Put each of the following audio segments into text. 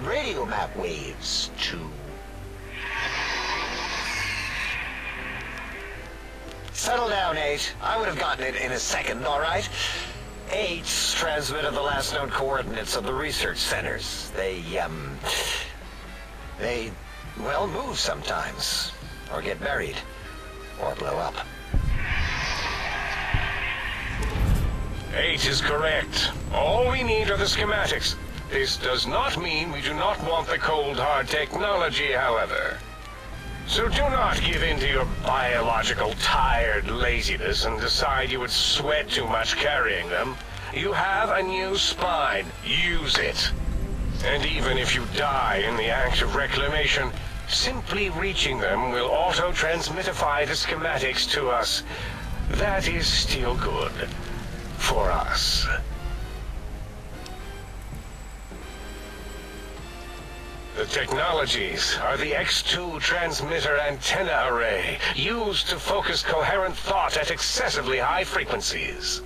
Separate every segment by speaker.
Speaker 1: radio map waves to... Settle down, 8. I would have gotten it in a second, all right? 8's transmitted the last known coordinates of the research centers. They, well, move sometimes. Or get buried. Or blow up.
Speaker 2: 8 is correct. All we need are the schematics. This does not mean we do not want the cold hard technology, however. So do not give in to your biological tired laziness and decide you would sweat too much carrying them. You have a new spine. Use it. And even if you die in the act of reclamation, simply reaching them will auto-transmitify the schematics to us. That is still good. For us. The technologies are the X2 transmitter antenna array, used to focus coherent thought at excessively high frequencies.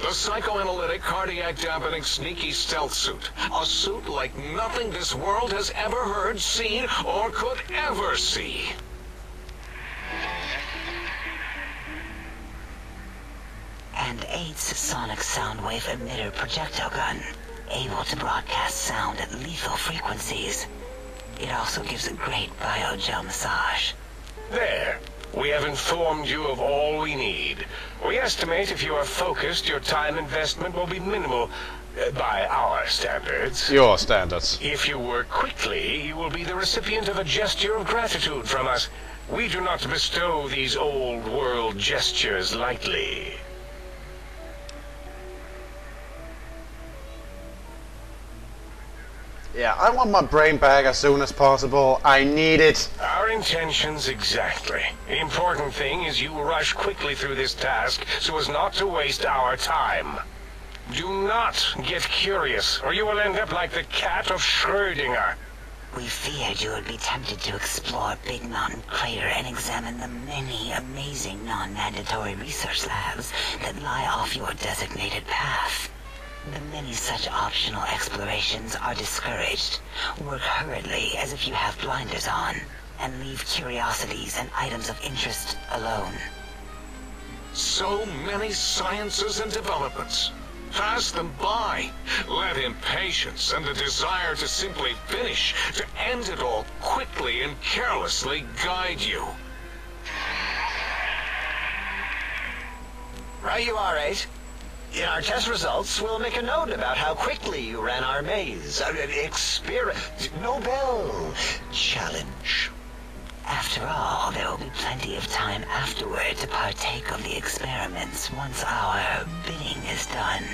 Speaker 3: The psychoanalytic, cardiac dampening, sneaky stealth suit. A suit like nothing this world has ever heard, seen, or could ever see.
Speaker 4: And 8's sonic sound wave emitter projectile gun, able to broadcast sound at lethal frequencies. It also gives a great biogel massage.
Speaker 2: There. We have informed you of all we need. We estimate if you are focused, your time investment will be minimal, by our standards.
Speaker 5: Your standards.
Speaker 2: If you work quickly, you will be the recipient of a gesture of gratitude from us. We do not bestow these old world gestures lightly.
Speaker 5: Yeah, I want my brain back as soon as possible. I need it.
Speaker 2: Our intentions exactly. The important thing is you rush quickly through this task so as not to waste our time. Do not get curious, or you will end up like the cat of Schrödinger.
Speaker 4: We feared you would be tempted to explore Big Mountain Crater and examine the many amazing non-mandatory research labs that lie off your designated path. The many such optional explorations are discouraged. Work hurriedly as if you have blinders on, and leave curiosities and items of interest alone.
Speaker 3: So many sciences and developments. Pass them by. Let impatience and the desire to simply finish, to end it all quickly and carelessly guide you.
Speaker 1: Right you are, 8. In our test results, we'll make a note about how quickly you ran our maze. Nobel challenge.
Speaker 4: After all, there will be plenty of time afterward to partake of the experiments once our bidding is done.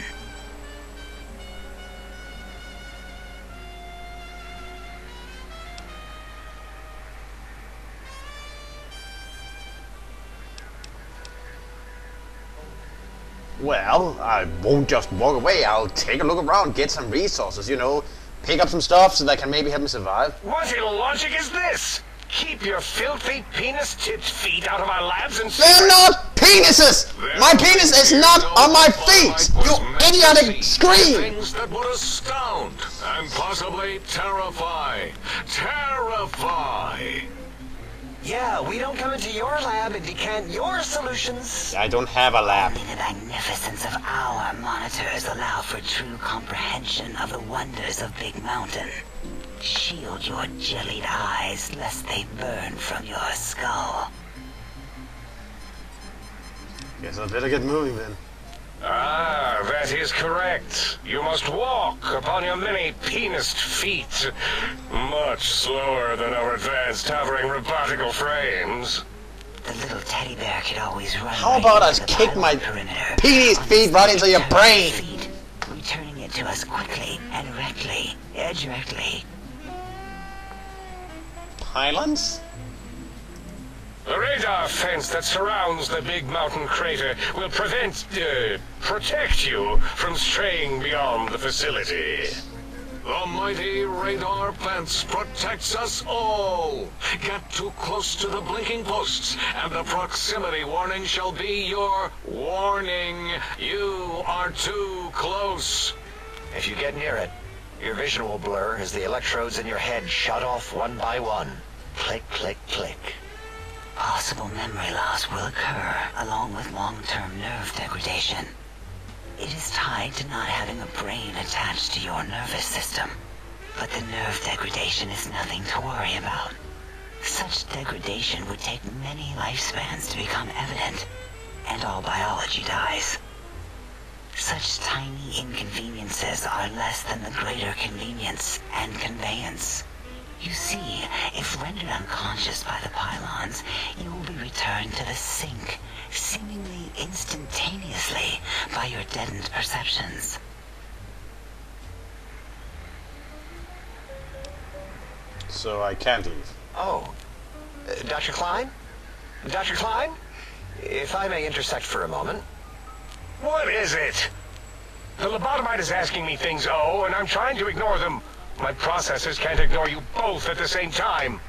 Speaker 5: Well, I won't just walk away. I'll take a look around, get some resources, you know. Pick up some stuff so that can maybe help me survive.
Speaker 2: What illogic is this? Keep your filthy penis-tipped feet out of our labs and...
Speaker 5: They're not penises! My penis is not on my feet! You idiotic scream!
Speaker 3: Things that would astound and possibly terrify. Terrify!
Speaker 1: Yeah, we don't come into your lab and decant your solutions.
Speaker 5: I don't have a lab.
Speaker 4: Only the magnificence of our monitors allow for true comprehension of the wonders of Big Mountain. Shield your jellied eyes lest they burn from your skull.
Speaker 5: Guess I better get moving then.
Speaker 2: Ah, that is correct. You must walk upon your many penised feet. Much slower than our advanced hovering robotical frames.
Speaker 4: The little teddy bear could always run.
Speaker 5: How
Speaker 4: right
Speaker 5: about
Speaker 4: into
Speaker 5: I
Speaker 4: the
Speaker 5: kick my
Speaker 4: perimeter
Speaker 5: penis
Speaker 4: on
Speaker 5: feet right into your brain?
Speaker 4: feet, returning it to us quickly and directly.
Speaker 5: Pylons?
Speaker 2: The radar fence that surrounds the Big Mountain Crater will protect you from straying beyond the facility.
Speaker 3: The mighty radar fence protects us all. Get too close to the blinking posts, and the proximity warning shall be your warning. You are too close.
Speaker 1: If you get near it, Your vision will blur as the electrodes in your head shut off one by one. Click, click, click.
Speaker 4: Possible memory loss will occur, along with long-term nerve degradation. It is tied to not having a brain attached to your nervous system. But the nerve degradation is nothing to worry about. Such degradation would take many lifespans to become evident, and all biology dies. Such tiny inconveniences are less than the greater convenience and conveyance. You see, if rendered unconscious by the pylons, you will be returned to the sink, seemingly instantaneously by your deadened perceptions.
Speaker 5: So I can't leave.
Speaker 1: Oh, Dr. Klein? Dr. Klein? If I may intersect for a moment.
Speaker 2: What is it? The lobotomite is asking me things, and I'm trying to ignore them. My processors can't ignore you both at the same time.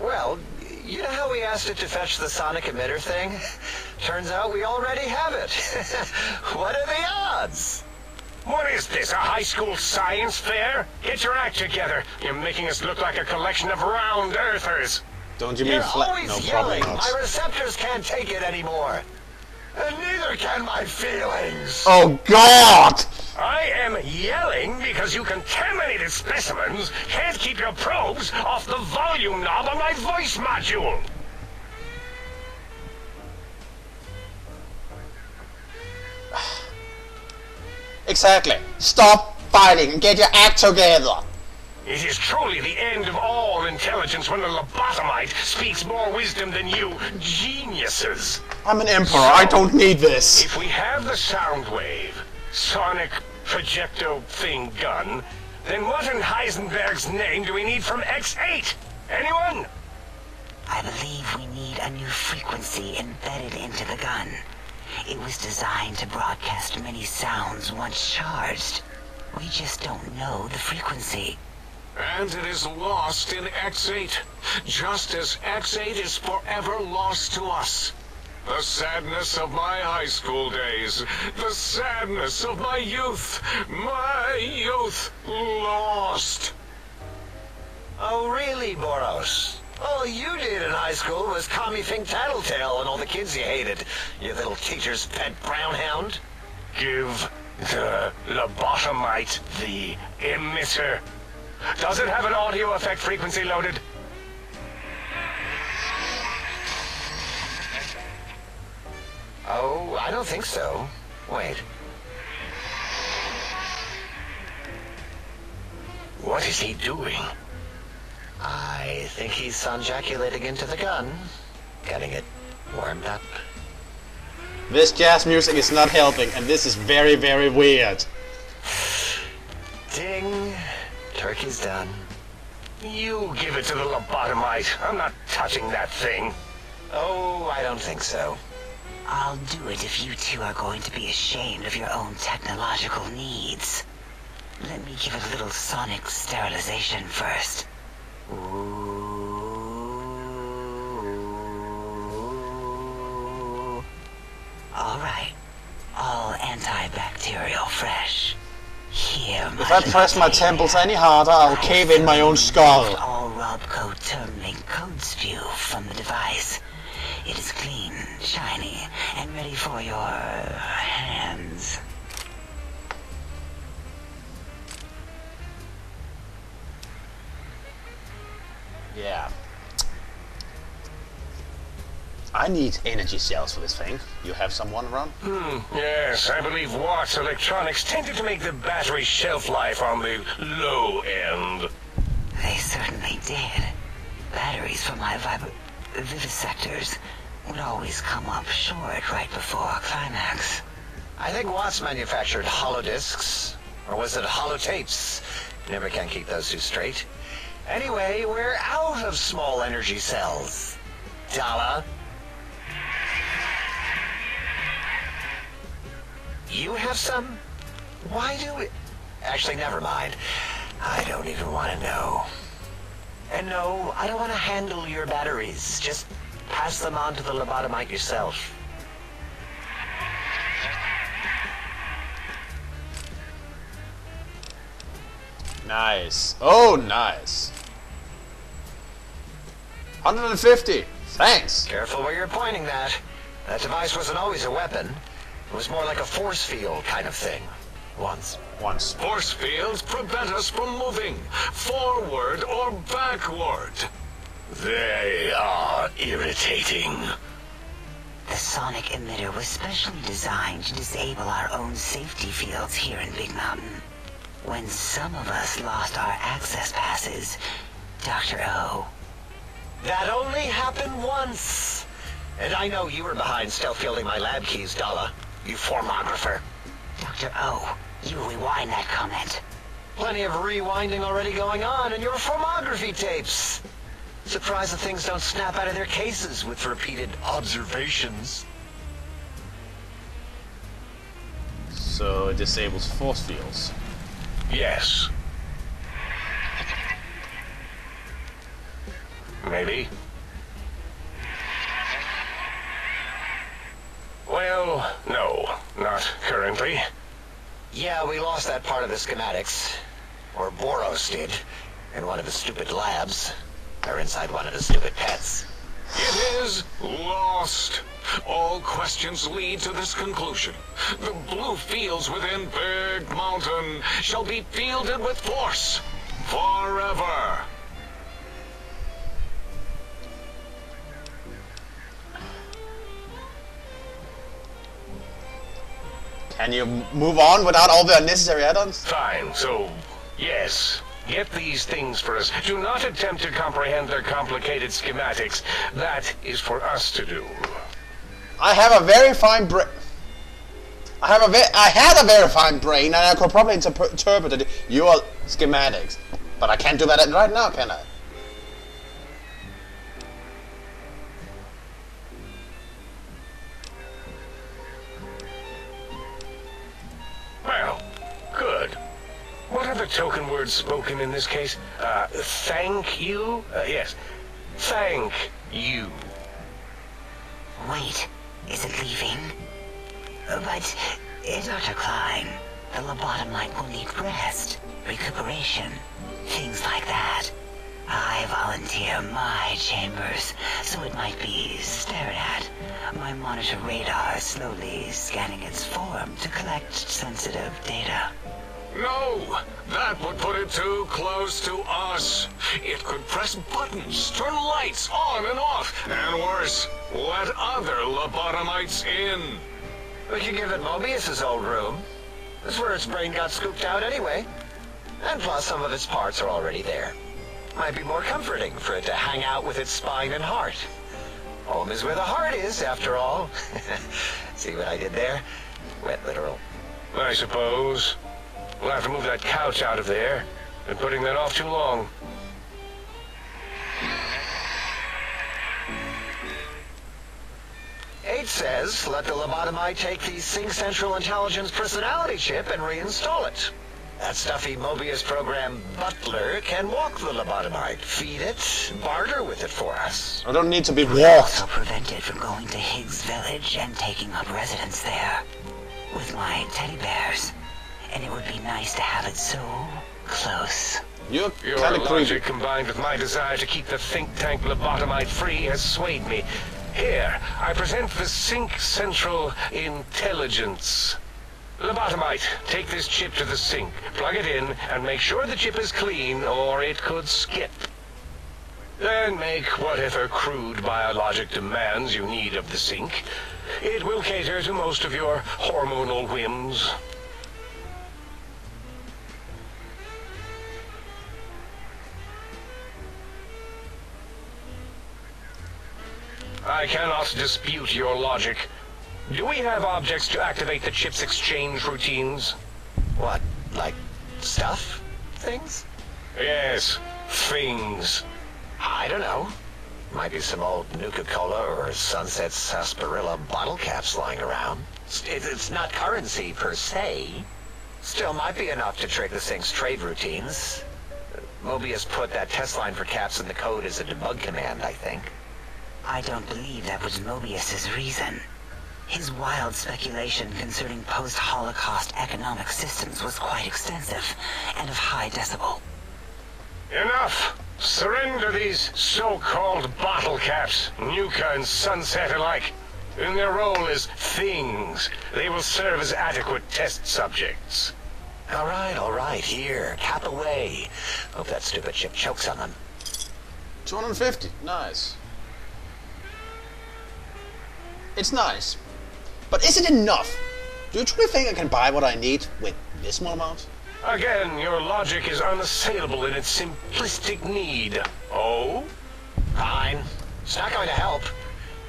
Speaker 1: Well, you know how we asked it to fetch the sonic emitter thing? Turns out we already have it. What are the odds?
Speaker 2: What is this, a high school science fair? Get your act together. You're making us look like a collection of round earthers.
Speaker 5: Don't you mean
Speaker 1: You're
Speaker 5: flat?
Speaker 1: always
Speaker 5: No, probably
Speaker 1: yelling.
Speaker 5: not.
Speaker 1: My receptors can't take it anymore. And neither can my feelings.
Speaker 5: Oh God!
Speaker 2: I am yelling because you contaminated specimens can't keep your probes off the volume knob on my voice module.
Speaker 5: Exactly. Stop fighting and get your act together.
Speaker 2: It is truly the end of all intelligence when a lobotomite speaks more wisdom than you geniuses.
Speaker 5: I'm an emperor. I don't need this.
Speaker 2: If we have the sound wave, sonic projecto thing gun, then what in Heisenberg's name do we need from X8? Anyone?
Speaker 4: I believe we need a new frequency embedded into the gun. It was designed to broadcast many sounds once charged. We just don't know the frequency.
Speaker 3: And it is lost in X8, just as X8 is forever lost to us. The sadness of my high school days, the sadness of my youth lost.
Speaker 1: Oh, really, Boros? All you did in high school was call me Fink Tattletale and all the kids you hated, you little teacher's pet brown hound.
Speaker 2: Give the lobotomite the emitter. Does it have an audio effect frequency loaded?
Speaker 1: Oh, I don't think so. Wait.
Speaker 2: What is he doing?
Speaker 1: I think he's sonjaculating into the gun. Getting it warmed up.
Speaker 5: This jazz music is not helping, and this is very, very weird.
Speaker 1: Ding. Turkey's done.
Speaker 2: You give it to the lobotomite. I'm not touching that thing.
Speaker 1: Oh, I don't think so.
Speaker 4: I'll do it if you two are going to be ashamed of your own technological needs. Let me give a little sonic sterilization first. Ooh. All right. All antibacterial fresh. Here,
Speaker 5: If I press my temples any harder, I'll cave in my own skull.
Speaker 4: All Robco Termlink code spew from the device. It is clean, shiny, and ready for your hands.
Speaker 5: Yeah. I need energy cells for this thing. You have someone around?
Speaker 2: Yes, I believe Watts Electronics tended to make the battery shelf life on the low end.
Speaker 4: They certainly did. Batteries for my vivisectors would always come up short right before climax.
Speaker 1: I think Watts manufactured holodiscs. Or was it holotapes? Never can keep those two straight. Anyway, we're out of small energy cells. Dala? You have some? Why do we... Actually, never mind. I don't even want to know. And no, I don't want to handle your batteries. Just pass them on to the lobotomite yourself.
Speaker 5: Nice. Oh, nice. 150. Thanks.
Speaker 1: Careful where you're pointing that. That device wasn't always a weapon. It was more like a force field kind of thing. Once.
Speaker 3: Force fields prevent us from moving forward or backward.
Speaker 1: They are irritating.
Speaker 4: The sonic emitter was specially designed to disable our own safety fields here in Big Mountain. When some of us lost our access passes, Dr. O.
Speaker 1: That only happened once. And I know you were behind stealth fielding my lab keys, Dala. You formographer.
Speaker 4: Dr. O, you rewind that comment.
Speaker 1: Plenty of rewinding already going on in your formography tapes. Surprised that things don't snap out of their cases with repeated observations.
Speaker 5: So it disables force fields.
Speaker 2: Yes. Maybe. Well, no, not currently.
Speaker 1: Yeah, we lost that part of the schematics. Or Boros did. In one of his stupid labs. Or inside one of his stupid pets.
Speaker 3: It is lost. All questions lead to this conclusion. The blue fields within Big Mountain shall be fielded with force forever.
Speaker 5: Can you move on without all the unnecessary add-ons?
Speaker 2: Fine, so, yes. Get these things for us. Do not attempt to comprehend their complicated schematics. That is for us to do.
Speaker 5: I have a very fine brain. I had a very fine brain, and I could probably interpret your schematics. But I can't do that right now, can I?
Speaker 2: Well, good. What are the token words spoken in this case? Thank you? Yes. Thank you.
Speaker 4: Wait, is it leaving? But, Dr. Klein, the lobotomite will need rest, recuperation, things like that. I volunteer my chambers, so it might be stared at. My monitor radar is slowly scanning its form to collect sensitive data.
Speaker 3: No, that would put it too close to us. It could press buttons, turn lights on and off, and worse, let other lobotomites in.
Speaker 1: We could give it Mobius's old room. That's where its brain got scooped out anyway. And plus some of its parts are already there. Might be more comforting for it to hang out with its spine and heart. Home is where the heart is, after all. See what I did there? Wet literal.
Speaker 2: I suppose. We'll have to move that couch out of there. Been putting that off too long.
Speaker 1: H says, let the lobotomite take the Sync Central Intelligence personality chip and reinstall it. That stuffy Mobius program Butler can walk the lobotomite, feed it, barter with it for us.
Speaker 5: I don't need to be
Speaker 4: We're
Speaker 5: walked.
Speaker 4: also prevented from going to Higgs Village and taking up residence there with my teddy bears. And it would be nice to have it so close.
Speaker 5: You're
Speaker 2: Your
Speaker 5: kind of
Speaker 2: logic
Speaker 5: creepy.
Speaker 2: combined with my desire to keep the think tank lobotomite free has swayed me. Here, I present the Sync Central Intelligence. Lobotomite, take this chip to the sink, plug it in, and make sure the chip is clean, or it could skip. Then make whatever crude biologic demands you need of the sink. It will cater to most of your hormonal whims. I cannot dispute your logic. Do we have objects to activate the chip's exchange routines?
Speaker 1: What, like stuff? Things?
Speaker 2: Yes, things.
Speaker 1: I don't know. Might be some old Nuka-Cola or Sunset Sarsaparilla bottle caps lying around. It's not currency per se. Still might be enough to trick the Sync's trade routines. Mobius put that test line for caps in the code as a debug command, I think.
Speaker 4: I don't believe that was Mobius's reason. His wild speculation concerning post-Holocaust economic systems was quite extensive and of high decibel.
Speaker 2: Enough! Surrender these so-called bottle caps, Nuka and Sunset alike. In their role as things, they will serve as adequate test subjects.
Speaker 1: All right, here, cap away. Hope that stupid ship chokes on them.
Speaker 5: 250, nice. It's nice. But is it enough? Do you truly think I can buy what I need with this small amount?
Speaker 2: Again, your logic is unassailable in its simplistic need. Oh?
Speaker 1: Fine. It's not going to help.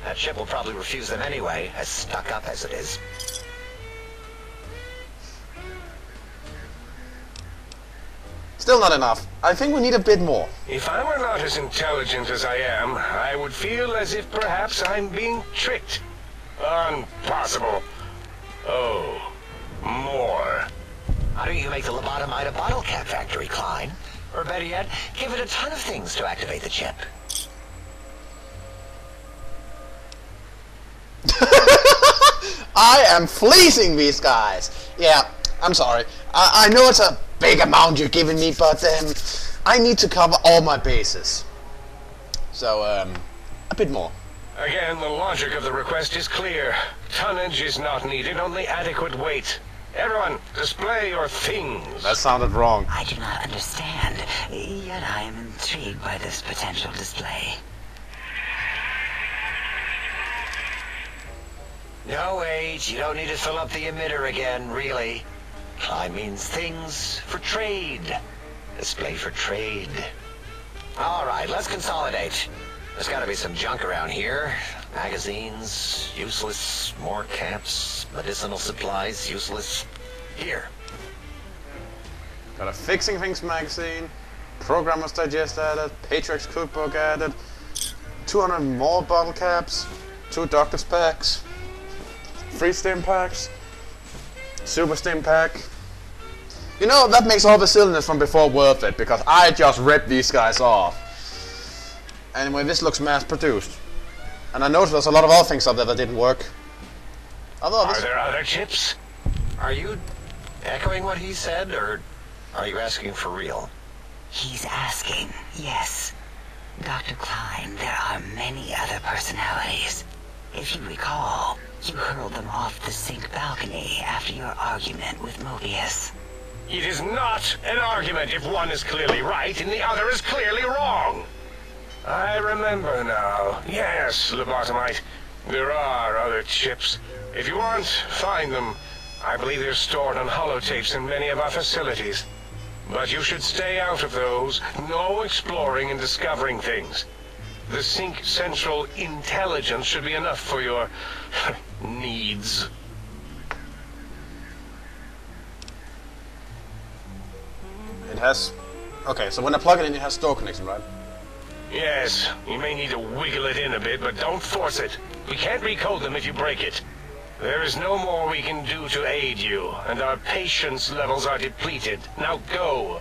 Speaker 1: That ship will probably refuse them anyway, as stuck up as it is.
Speaker 5: Still not enough. I think we need a bit more.
Speaker 2: If I were not as intelligent as I am, I would feel as if perhaps I'm being tricked. Impossible. Oh, more.
Speaker 1: Why don't you make the lobotomite a bottle cap factory, Klein? Or better yet, give it a ton of things to activate the chip.
Speaker 5: I am fleecing these guys. Yeah, I'm sorry. I know it's a big amount you're giving me, but I need to cover all my bases. So, a bit more.
Speaker 2: Again, the logic of the request is clear. Tonnage is not needed, only adequate weight. Everyone, display your things.
Speaker 5: That sounded wrong.
Speaker 4: I do not understand, yet I am intrigued by this potential display.
Speaker 1: No, wait, you don't need to fill up the emitter again, really. Klein means things for trade. Display for trade. All right, let's consolidate. There's got to be some junk around here. Magazines, useless. More caps, medicinal supplies, useless. Here.
Speaker 5: Got a Fixing Things magazine, Programmer's Digest added, Patriarch's Cookbook added, 200 more bottle caps, 2 Doctor's packs, 3 stim packs, Super Stim pack. You know, that makes all the cylinders from before worth it, because I just ripped these guys off. Anyway, this looks mass-produced. And I noticed there's a lot of other things up there that didn't work.
Speaker 2: Are there other chips?
Speaker 1: Are you echoing what he said, or are you asking for real?
Speaker 4: He's asking, yes. Dr. Klein, there are many other personalities. If you recall, you hurled them off the sink balcony after your argument with Mobius.
Speaker 2: It is not an argument if one is clearly right and the other is clearly wrong. I remember now. Yes, Lobotomite. There are other chips. If you want, find them. I believe they're stored on holotapes in many of our facilities. But you should stay out of those. No exploring and discovering things. The Sync Central intelligence should be enough for your needs.
Speaker 5: It has... Okay, so when I plug it in, it has store connection, right?
Speaker 2: Yes, you may need to wiggle it in a bit, but don't force it. We can't recode them if you break it. There is no more we can do to aid you, and our patience levels are depleted. Now go.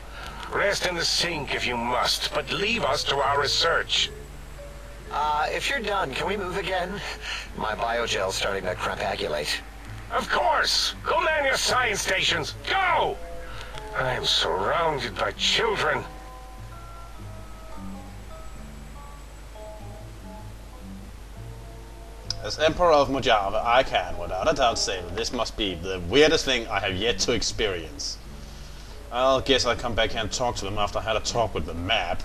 Speaker 2: Rest in the sink if you must, but leave us to our research.
Speaker 1: If you're done, can we move again? My biogel's starting to crampagulate.
Speaker 2: Of course! Go man your science stations! Go! I am surrounded by children.
Speaker 5: As Emperor of Mojave, I can, without a doubt, say that this must be the weirdest thing I have yet to experience. I'll guess I'll come back here and talk to them after I had a talk with the map.